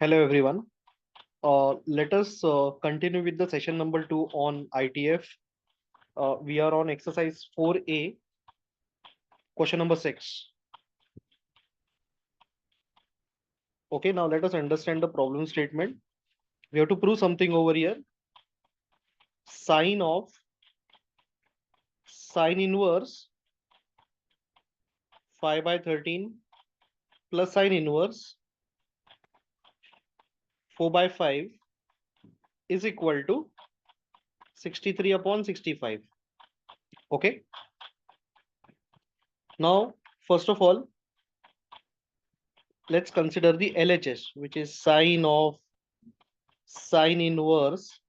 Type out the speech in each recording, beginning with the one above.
Hello everyone. Let us continue with the session number 2 on ITF. We are on exercise 4A, question number 6. Okay, now let us understand the problem statement. We have to prove something over here. Sine of sine inverse 5 by 13 plus sine inverse 4 by 5 is equal to 63 upon 65. Okay. Now, first of all, let's consider the LHS, which is sine of sine inverse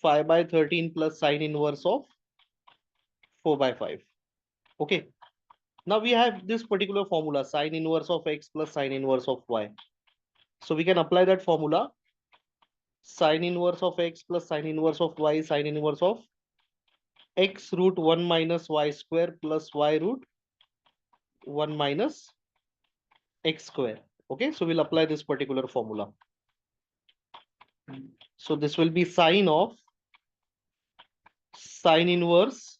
5 by 13 plus sine inverse of 4 by 5. Okay. Now we have this particular formula, sine inverse of x plus sine inverse of y. So we can apply that formula. Sine inverse of x plus sine inverse of y, sine inverse of x root 1 minus y square plus y root 1 minus x square. Okay. So we'll apply this particular formula. So this will be sine of sine inverse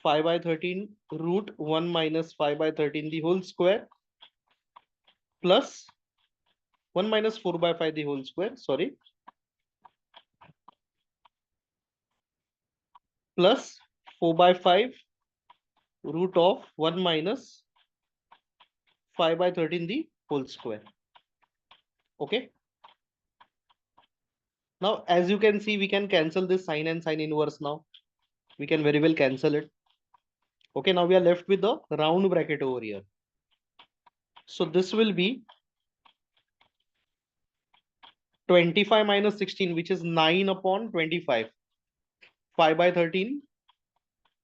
5 by 13 root 1 minus 5 by 13 the whole square plus 1 minus 4 by 5 the whole square, sorry, plus 4 by 5 root of 1 minus 5 by 13 the whole square. Okay. Now, as you can see, we can cancel this sine and sine inverse now. We can very well cancel it. Okay, now we are left with the round bracket over here. So this will be 25 minus 16, which is 9 upon 25. 5 by 13.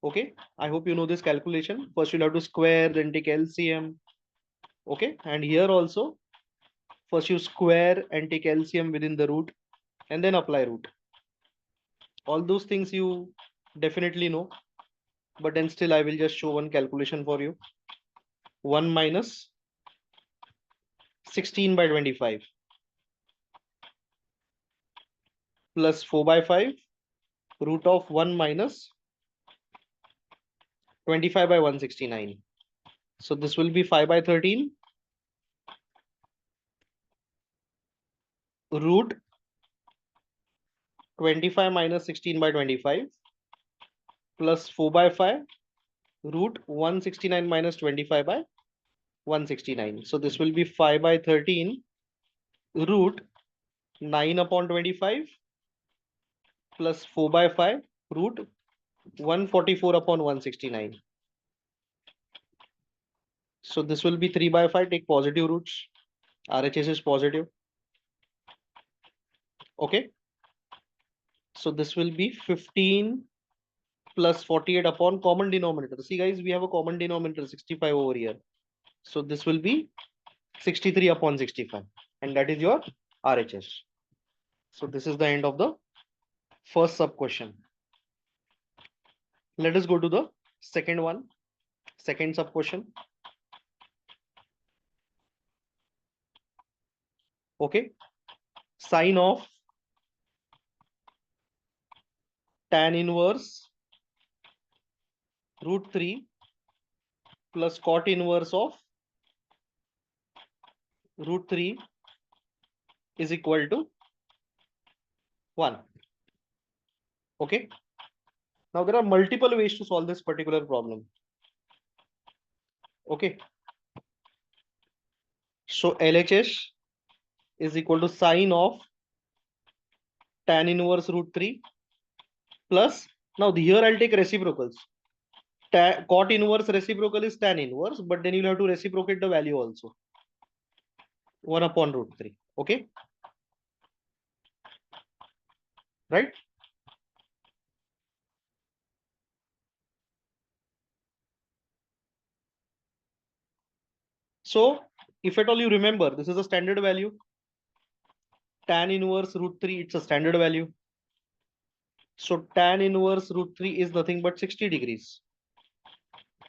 Okay, I hope you know this calculation. First you'll have to square, then take LCM. Okay, and here also, first you square and take LCM within the root and then apply root. All those things you definitely know, but then still I will just show one calculation for you. 1 minus 16 by 25 plus 4 by 5 root of 1 minus 25 by 169. So this will be 5 by 13 root 25 minus 16 by 25 plus 4 by 5 root 169 minus 25 by 169. So this will be 5 by 13 root 9 upon 25 plus 4 by 5 root 144 upon 169. So this will be 3 by 5. Take positive roots. RHS is positive. Okay. So this will be 15 plus 48 upon common denominator. See guys, we have a common denominator 65 over here. So this will be 63 upon 65. And that is your RHS. So this is the end of the first sub question. Let us go to the second one. Second sub question. Okay. Sine of tan inverse root 3 plus cot inverse of root 3 is equal to 1. Okay. Now there are multiple ways to solve this particular problem. Okay. So LHS is equal to sine of tan inverse root 3 plus, now here I'll take reciprocals. Cot inverse reciprocal is tan inverse, but then you'll have to reciprocate the value also. 1 upon root 3. Okay. Right. So if at all you remember, this is a standard value. Tan inverse root 3, it's a standard value. So tan inverse root 3 is nothing but 60 degrees.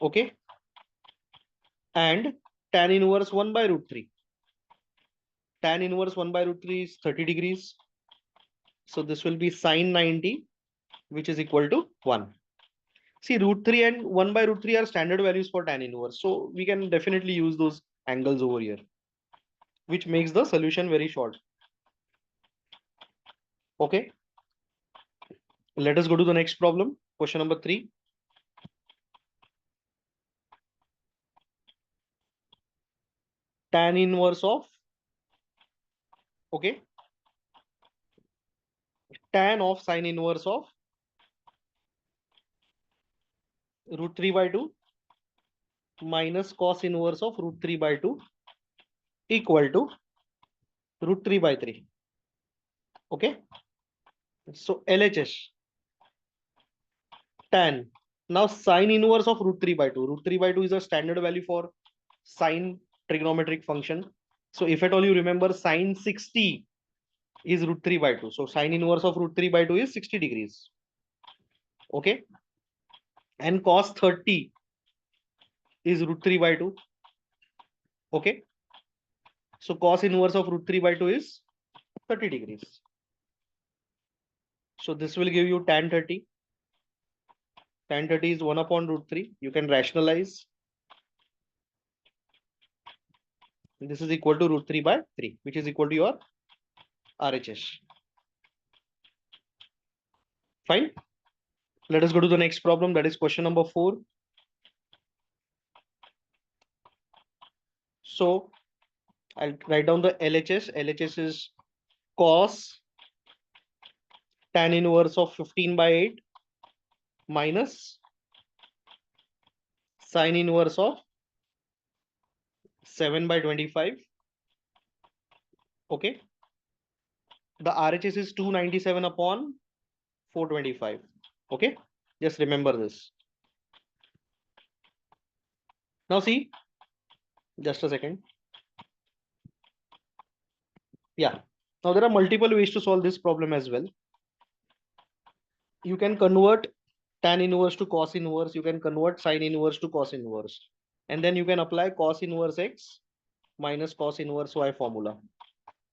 Okay. And tan inverse 1 by root 3. tan inverse 1 by root 3 is 30 degrees. So this will be sine 90, which is equal to 1. See, root 3 and 1 by root 3 are standard values for tan inverse. So we can definitely use those angles over here, which makes the solution very short. Okay. Let us go to the next problem. Question number 3. Tan inverse of, okay, tan of sine inverse of root 3 by 2 minus cos inverse of root 3 by 2 equal to root 3 by 3. Okay. So LHS, tan. Now sine inverse of root 3 by 2. Root 3 by 2 is a standard value for sine trigonometric function. So if at all you remember, sine 60 is root 3 by 2. So sine inverse of root 3 by 2 is 60 degrees. Okay. And cos 30 is root 3 by 2. Okay. So cos inverse of root 3 by 2 is 30 degrees. So this will give you tan 30. Tan 30 is 1 upon root 3. You can rationalize. This is equal to root 3 by 3, which is equal to your RHS. Fine. Let us go to the next problem. That is question number 4. So I'll write down the LHS. LHS is cos tan inverse of 15 by 8 minus sine inverse of 7 by 25. Okay. The RHS is 297 upon 425. Okay. Just remember this. Now see, just a second. Yeah. Now there are multiple ways to solve this problem as well. You can convert tan inverse to cos inverse. You can convert sine inverse to cos inverse. And then you can apply cos inverse x minus cos inverse y formula.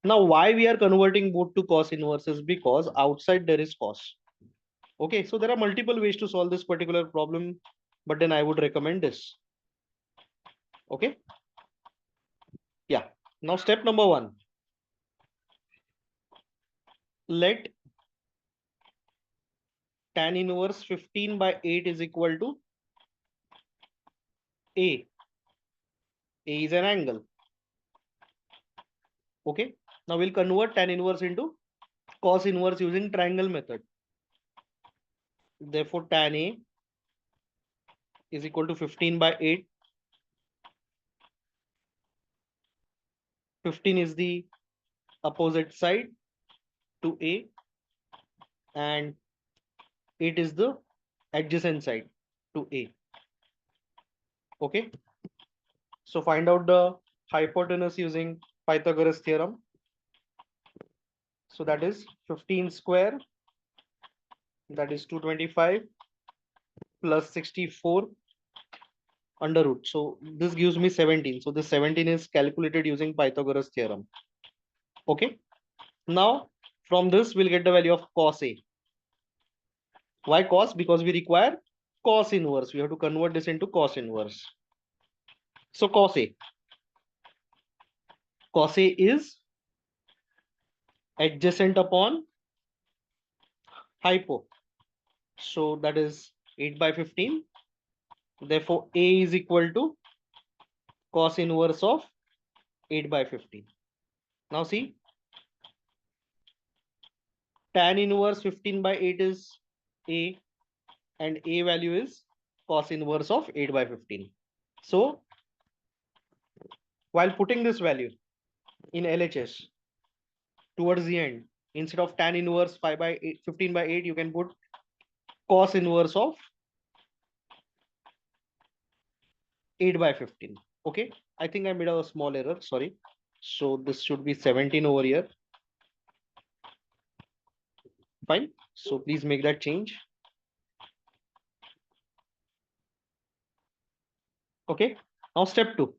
Now, why we are converting both to cos inverse is because outside there is cos. Okay, so there are multiple ways to solve this particular problem, but then I would recommend this. Okay. Yeah. Now, step number 1. Let tan inverse 15 by 8 is equal to A. A is an angle. Okay. Now we'll convert tan inverse into cos inverse using triangle method. Therefore, tan A is equal to 15 by 8. 15 is the opposite side to A and 8 is the adjacent side to A. Okay. So find out the hypotenuse using Pythagoras theorem. So that is 15 square, that is 225 plus 64 under root. So this gives me 17. So this 17 is calculated using Pythagoras theorem. Okay. Now from this we'll get the value of cos A. Why cos? Because we require cos inverse. We have to convert this into cos inverse. So cos A. Cos A is adjacent upon hypo. So that is 8 by 15. Therefore, A is equal to cos inverse of 8 by 15. Now see, tan inverse 15 by 8 is A and A value is cos inverse of 8 by 15. So while putting this value in LHS towards the end, instead of tan inverse 5 by 8, 15 by 8, you can put cos inverse of 8 by 15. Okay. I think I made a small error. Sorry. So this should be 17 over here. Fine. So please make that change. Okay. Now step 2,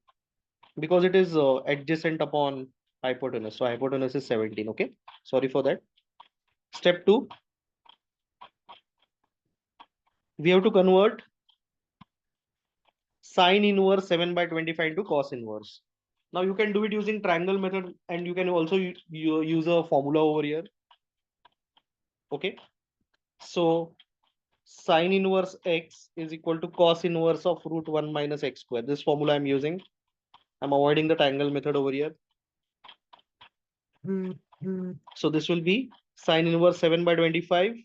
because it is adjacent upon hypotenuse. So hypotenuse is 17. Okay. Sorry for that. Step 2. We have to convert sine inverse 7 by 25 into cos inverse. Now you can do it using triangle method, and you can also use a formula over here. Okay. So sine inverse x is equal to cos inverse of root 1 minus x square. This formula I'm using. I'm avoiding the triangle method over here. So this will be sine inverse 7 by 25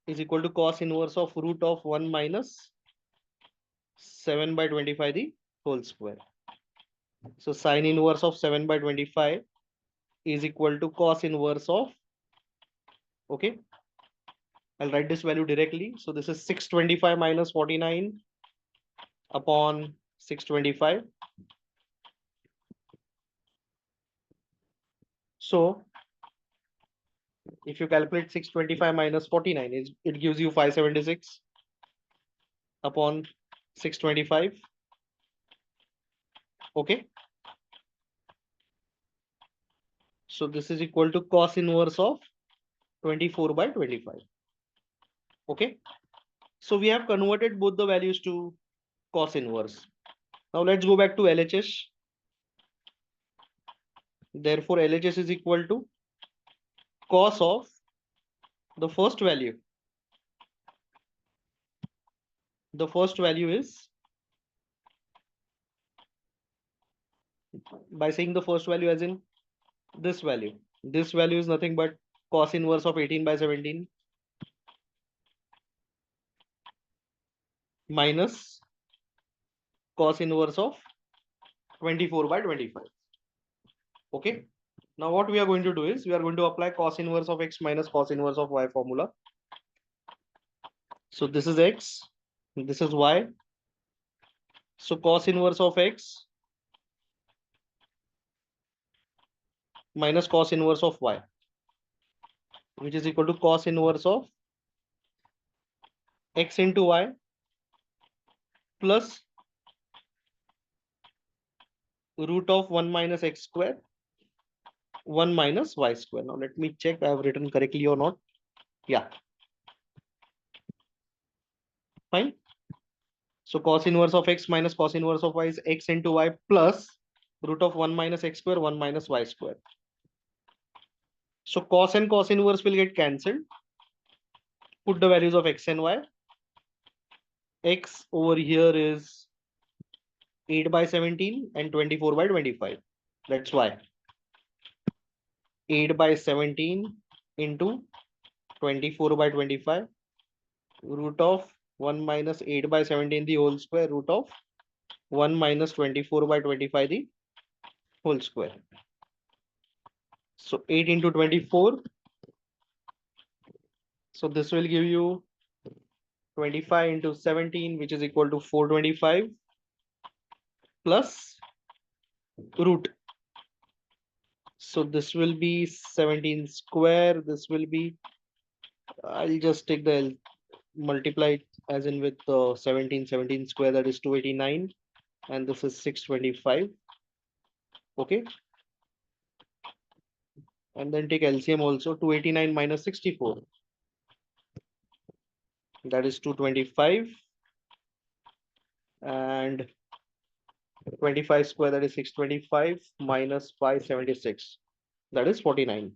is equal to cos inverse of root of 1 minus 7 by 25 the whole square. So sine inverse of 7 by 25 is equal to cos inverse of, okay, I'll write this value directly. So this is 625 minus 49 upon 625. So if you calculate 625 minus 49, it gives you 576 upon 625. Okay. So this is equal to cos inverse of 24 by 25. Okay. So we have converted both the values to cos inverse. Now let's go back to LHS. Therefore, LHS is equal to cos of the first value. The first value is, by saying the first value as in this value. This value is nothing but cos inverse of 18 by 17 minus cos inverse of 24 by 25. Okay. Now what we are going to do is we are going to apply cos inverse of x minus cos inverse of y formula. So this is x, this is y. So cos inverse of x minus cos inverse of y, which is equal to cos inverse of x into y plus root of 1 minus x square 1 minus y square. Now let me check I have written correctly or not. Yeah, fine. So cos inverse of x minus cos inverse of y is x into y plus root of 1 minus x square 1 minus y square. So cos and cos inverse will get cancelled. Put the values of x and y. X over here is 8 by 17 and 24 by 25. That's why 8 by 17 into 24 by 25 root of 1 minus 8 by 17 the whole square root of 1 minus 24 by 25 the whole square. So 8 into 24. So this will give you 25 into 17, which is equal to 425 plus root. So this will be 17 square. This will be, I'll just take the multiply as in with 17 square, that is 289, and this is 625. Okay. And then take LCM also. 289 minus 64, that is 225, and 25 square, that is 625 minus 576, that is 49.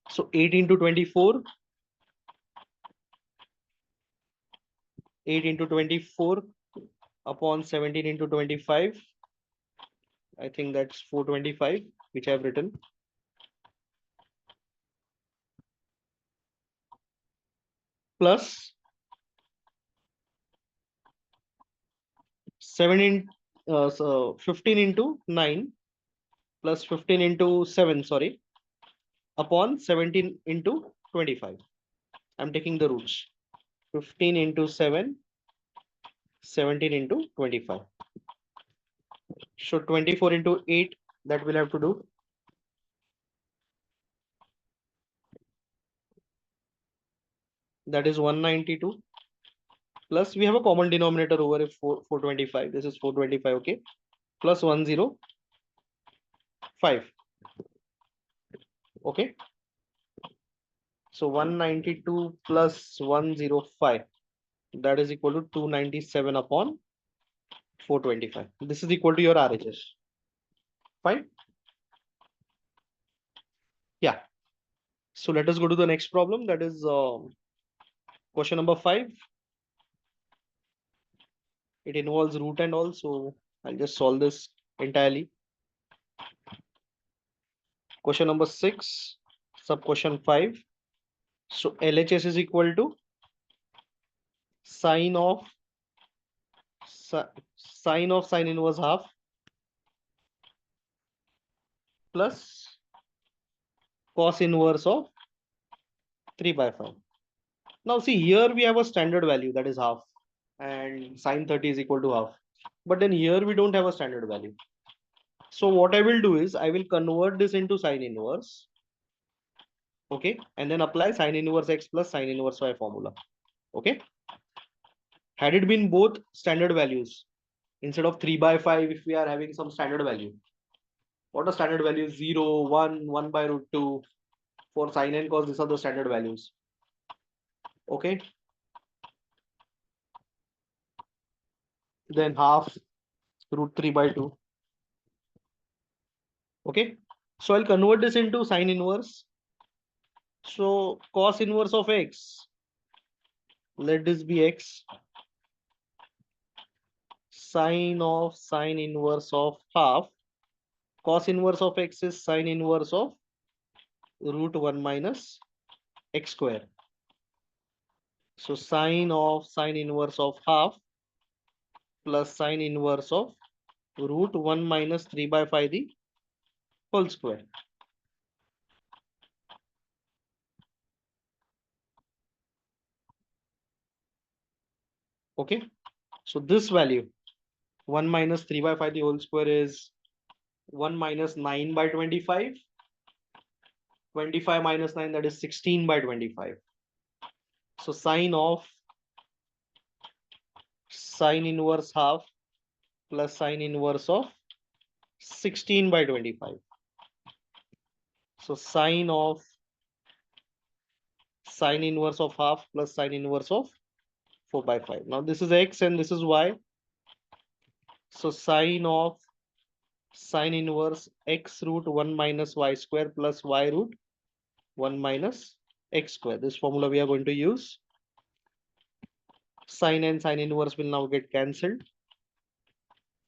So 8 into 24, 8 into 24 upon 17 into 25, I think that's 425, which I have written, plus 15 into 9 plus 15 into 7, sorry, upon 17 into 25. I'm taking the roots. 15 into 7, 17 into 25. So 24 into 8, that we'll have to do. That is 192 plus we have a common denominator over here, 425. This is 425, okay, plus 105. Okay, so 192 plus 105, that is equal to 297 upon 425. This is equal to your RHS. Fine. Yeah. So let us go to the next problem. That is question number 5. It involves root and all, so I'll just solve this entirely. Question number 6, sub question 5. So LHS is equal to sine of sine inverse half plus cos inverse of 3 by 5. Now see, here we have a standard value, that is half, and sine 30 is equal to half. But then here we don't have a standard value. So what I will do is I will convert this into sine inverse, okay, and then apply sine inverse x plus sine inverse y formula. Okay. Had it been both standard values, instead of 3 by 5, if we are having some standard value, what are standard values? 0, 1, 1 by root 2. For sine and cos, these are the standard values. Okay. Then half root 3 by 2. Okay. So I'll convert this into sine inverse. So cos inverse of x, let this be x. Sine of sine inverse of half. Cos inverse of x is sine inverse of root 1 minus x square. So sine of sine inverse of half plus sine inverse of root 1 minus 3 by 5 the whole square. Okay. So this value 1 minus 3 by 5 the whole square is 1 minus 9 by 25. 25 minus 9, that is 16 by 25. So sine of sine inverse half plus sine inverse of 16 by 25. So sine of sine inverse of half plus sine inverse of 4 by 5. Now this is x and this is y. So sine of sine inverse x root 1 minus y square plus y root 1 minus x square. This formula we are going to use. Sine and sine inverse will now get cancelled.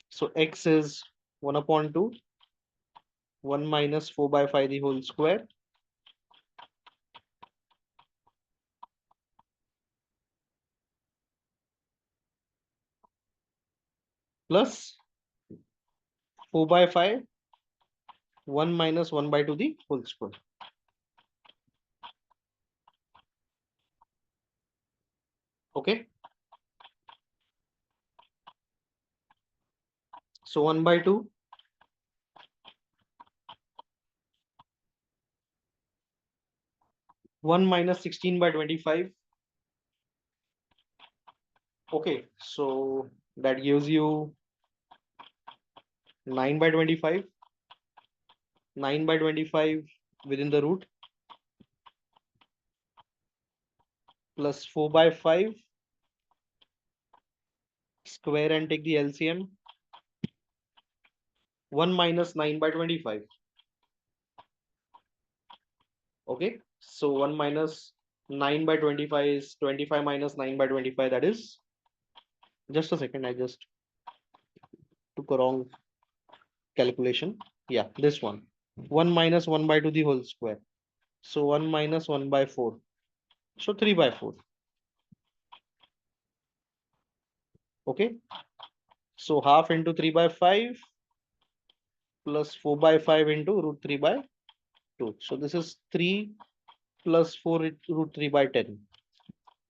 So x is 1 upon 2, 1 minus 4 by 5 the whole square plus 4 by 5, 1 minus 1 by 2 the whole square. Okay. So 1 by 2, 1 minus 16 by 25. Okay, so that gives you 9 by 25. 9 by 25 within the root plus 4 by 5 square and take the LCM. 1 minus 9 by 25. Okay, so 1 minus 9 by 25 is 25 minus 9 by 25. That is, just a second, I just took a wrong calculation. Yeah, this one. 1 minus 1 by 2 the whole square. So 1 minus 1 by 4. So 3 by 4. Okay. So half into 3 by 5 plus 4 by 5 into root 3 by 2. So this is 3 plus 4 root 3 by 10.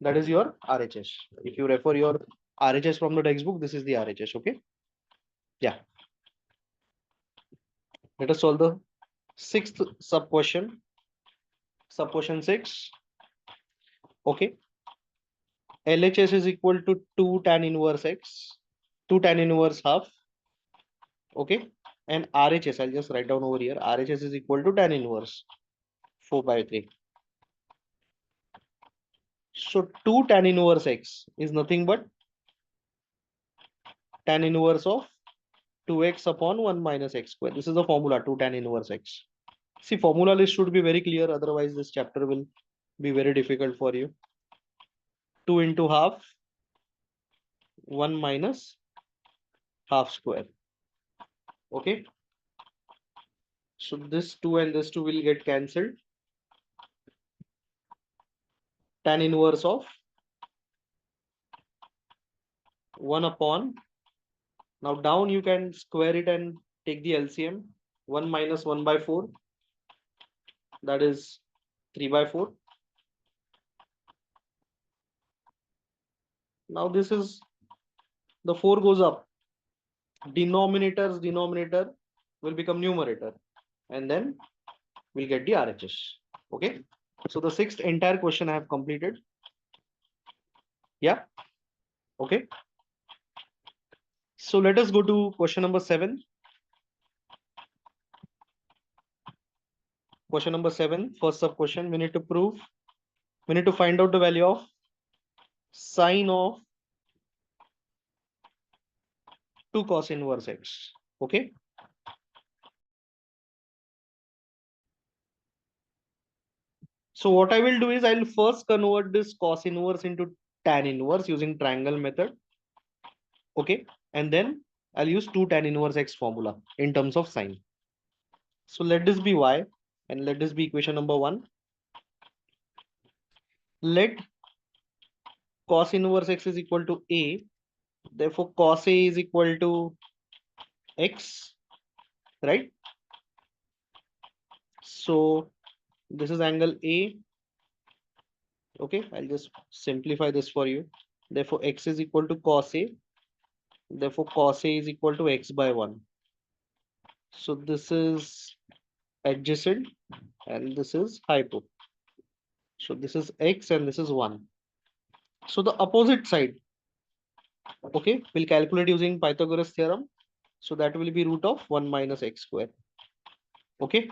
That is your RHS. If you refer your RHS from the textbook, this is the RHS. Okay. Yeah. Let us solve the sixth sub question. Sub question 6. Okay. LHS is equal to 2 tan inverse x, 2 tan inverse half. Okay. And RHS, I'll just write down over here. RHS is equal to tan inverse 4 by 3. So 2 tan inverse x is nothing but tan inverse of 2x upon 1 minus x square. This is the formula 2 tan inverse x. See, formula list should be very clear. Otherwise, this chapter will be very difficult for you. 2 into half, 1 minus half square. Okay. So this 2 and this 2 will get cancelled. Tan inverse of 1 upon. Now down you can square it and take the LCM. 1 minus 1 by 4. That is 3 by 4. Now this is the 4 goes up. Denominator's denominator will become numerator. And then we'll get the RHS. Okay. So the sixth entire question I have completed. Yeah. Okay. So let us go to question number 7. Question number 7, first sub question. We need to find out the value of sine of 2 cos inverse x. Okay. So what I will do is I'll first convert this cos inverse into tan inverse using triangle method. Okay. And then I'll use 2 tan inverse x formula in terms of sine. So let this be y and let this be equation number 1. Let cos inverse x is equal to a. Therefore, cos a is equal to x, right? So this is angle A. Okay, I'll just simplify this for you. Therefore, x is equal to cos A. Therefore, cos A is equal to x by 1. So this is adjacent and this is hypo. So this is x and this is 1. So the opposite side, okay, we'll calculate using Pythagoras theorem. So that will be root of 1 minus x square. Okay.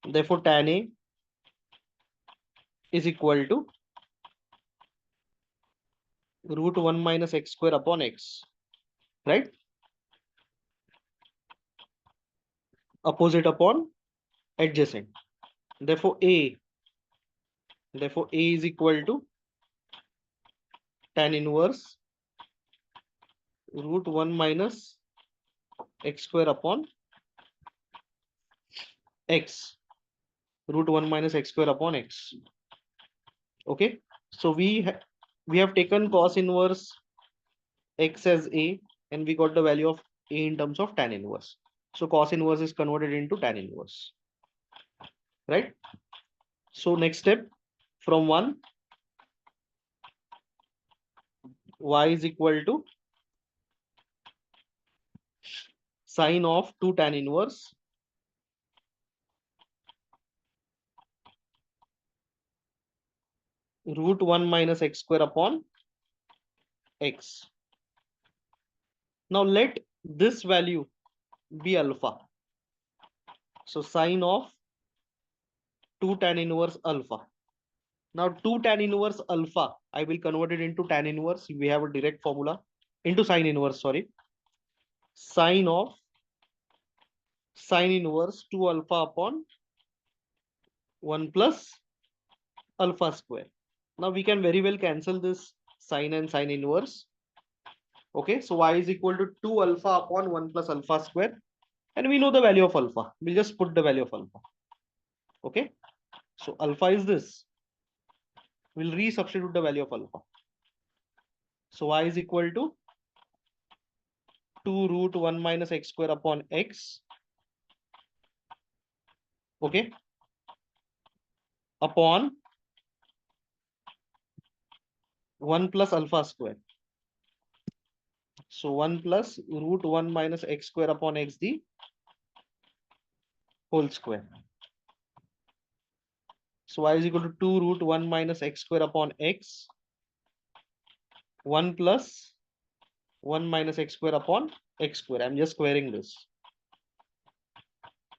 Therefore, tan A is equal to root 1 minus x square upon x, right? Opposite upon adjacent. Therefore, A is equal to tan inverse root 1 minus x square upon x. Root 1 minus x square upon x. Okay. So we have taken cos inverse x as A and we got the value of A in terms of tan inverse. So cos inverse is converted into tan inverse. Right? So next step, from 1, y is equal to sine of 2 tan inverse root 1 minus x square upon x. Now let this value be alpha. So sine of 2 tan inverse alpha. Now 2 tan inverse alpha, I will convert it into tan inverse. We have a direct formula into sine inverse, sorry. Sine of sine inverse 2 alpha upon 1 plus alpha square. Now we can very well cancel this sine and sine inverse. Okay, so y is equal to 2 alpha upon 1 plus alpha square. And we know the value of alpha. We'll just put the value of alpha. Okay, so alpha is this. We'll resubstitute the value of alpha. So y is equal to 2 root 1 minus x square upon x. Okay, upon 1 plus alpha square. So 1 plus root 1 minus x square upon x the whole square. So y is equal to 2 root 1 minus x square upon x 1 plus 1 minus x square upon x square. I'm just squaring this.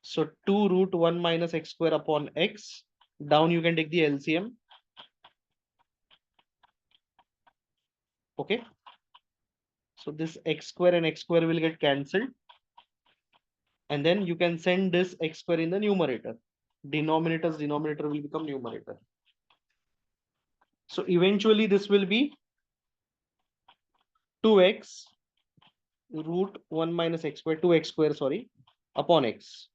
So 2 root 1 minus x square upon x. Down you can take the LCM. Okay. So this x square and x square will get cancelled. And then you can send this x square in the numerator. Denominator will become numerator. So eventually this will be 2x root 1 minus x square, 2x square, sorry, upon x.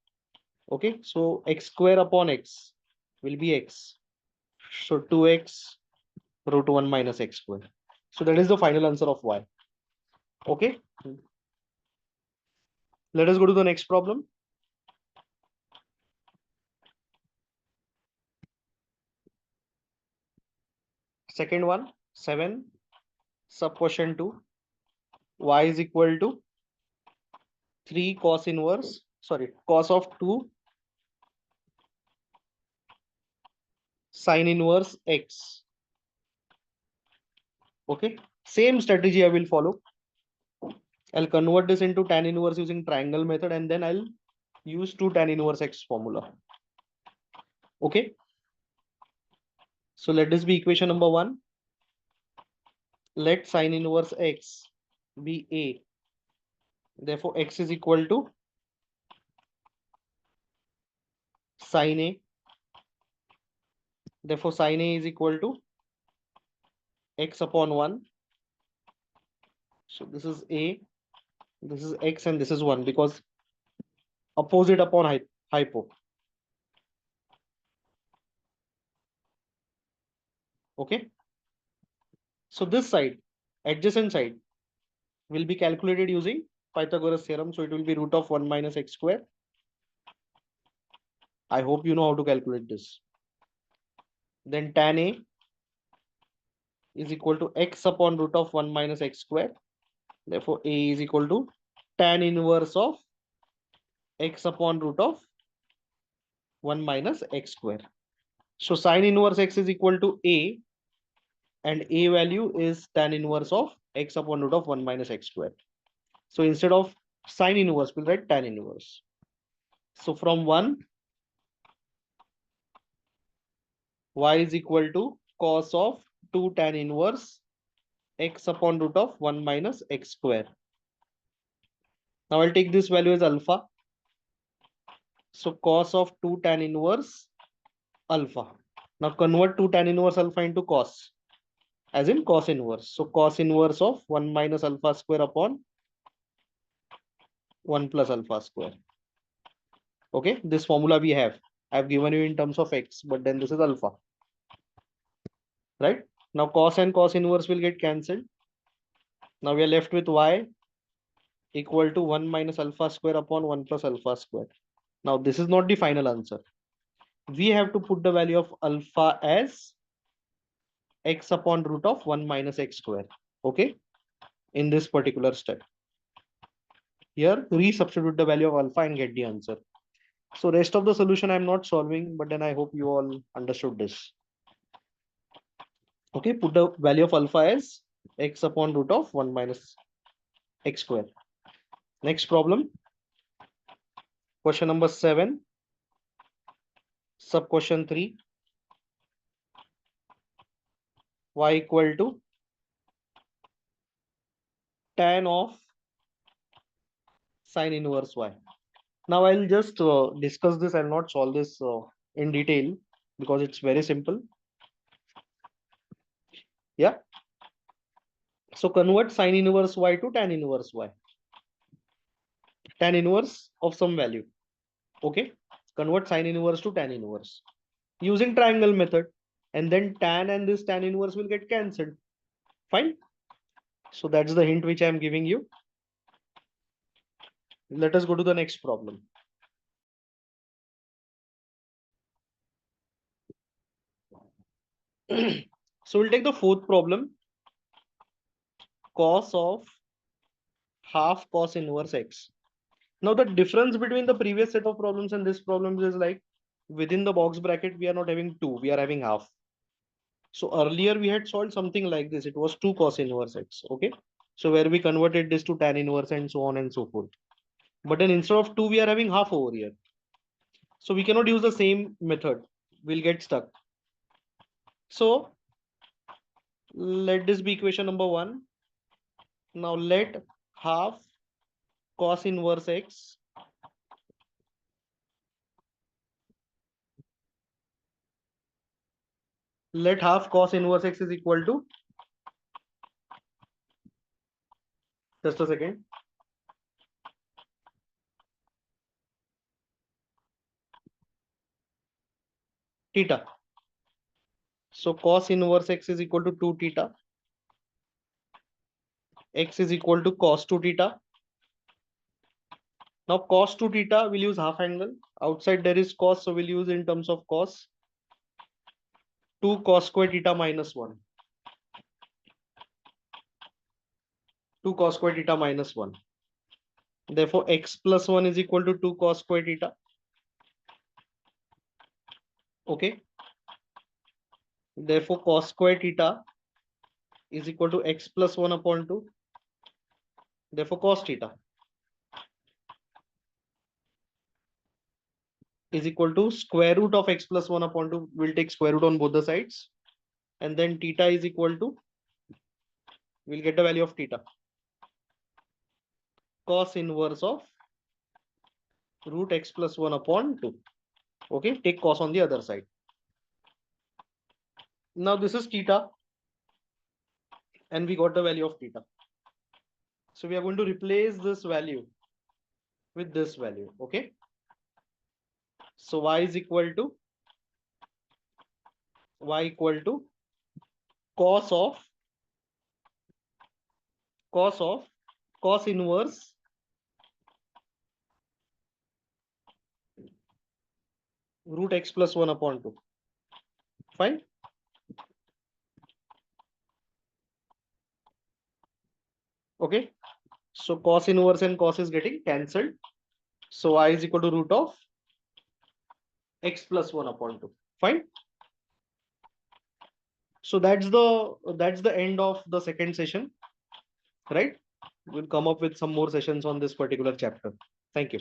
Okay, so x square upon x will be x. So 2x root 1 minus x square. So that is the final answer of y. Okay, let us go to the next problem. Second one, 7, sub question 2, y is equal to 3 cos inverse, sorry, cos of 2 sin inverse x. Okay, same strategy I will follow. I'll convert this into tan inverse using triangle method, and then I'll use 2 tan inverse x formula. Okay, so let this be equation number 1. Let sin inverse x be a. Therefore, x is equal to sin a. Therefore, sin a is equal to x upon 1. So this is a, this is x, and this is 1 because opposite upon hypo. Okay. So this side, adjacent side, will be calculated using Pythagoras theorem. So it will be root of 1 minus x square. I hope you know how to calculate this. Then tan a is equal to x upon root of 1 minus x square. Therefore, a is equal to tan inverse of x upon root of 1 minus x square. So sin inverse x is equal to a, and a value is tan inverse of x upon root of 1 minus x square. So instead of sin inverse, we'll write tan inverse. So from 1, y is equal to cos of 2 tan inverse x upon root of 1 minus x square. Now I'll take this value as alpha. So cos of 2 tan inverse alpha. Now convert 2 tan inverse alpha into cos, as in cos inverse. So cos inverse of 1 minus alpha square upon 1 plus alpha square. Okay, this formula we have. I've given you in terms of x, but then this is alpha. Right? Now cos and cos inverse will get cancelled. Now we are left with y equal to 1 minus alpha square upon 1 plus alpha square. Now this is not the final answer. We have to put the value of alpha as x upon root of 1 minus x square. Okay, in this particular step. Here, re-substitute the value of alpha and get the answer. So rest of the solution I'm not solving, but then I hope you all understood this. Okay, put the value of alpha as x upon root of 1 minus x square. Next problem. Question number 7. Sub question 3. Y equal to tan of sin inverse y. Now I'll just discuss this. I'll not solve this in detail because it's very simple. Yeah. So convert sin inverse y to tan inverse y. Tan inverse of some value. Okay. Convert sin inverse to tan inverse using triangle method. And then tan and this tan inverse will get cancelled. Fine. So that's the hint which I am giving you. Let us go to the next problem. So we'll take the fourth problem. Cos of half cos inverse x. Now the difference between the previous set of problems and this problem is like within the box bracket, we are not having 2, we are having half. So earlier we had solved something like this. It was 2 cos inverse x. Okay. So where we converted this to tan inverse and so on and so forth. But then instead of 2, we are having half over here. So we cannot use the same method. We'll get stuck. So let this be equation number 1. Now let half cos inverse x let half cos inverse x is equal to, just a second, theta. So cos inverse x is equal to 2 theta. X is equal to cos 2 theta. Now cos 2 theta will use half angle. Outside there is cos, so we'll use in terms of cos. 2 cos square theta minus 1. 2 cos square theta minus 1. Therefore x plus 1 is equal to 2 cos square theta. Okay. Therefore cos square theta is equal to x plus 1 upon 2. Therefore cos theta is equal to square root of x plus 1 upon 2. We'll take square root on both the sides. And then theta is equal to, we'll get the value of theta, cos inverse of root x plus 1 upon 2. Okay, take cos on the other side. Now this is theta and we got the value of theta. So we are going to replace this value with this value. Okay. So y equal to cos of cos inverse root x plus 1 upon 2. Fine. Okay. So cos inverse and cos is getting cancelled. So y is equal to root of x plus 1 upon 2. Fine. So that's the end of the second session, right? We'll come up with some more sessions on this particular chapter. Thank you.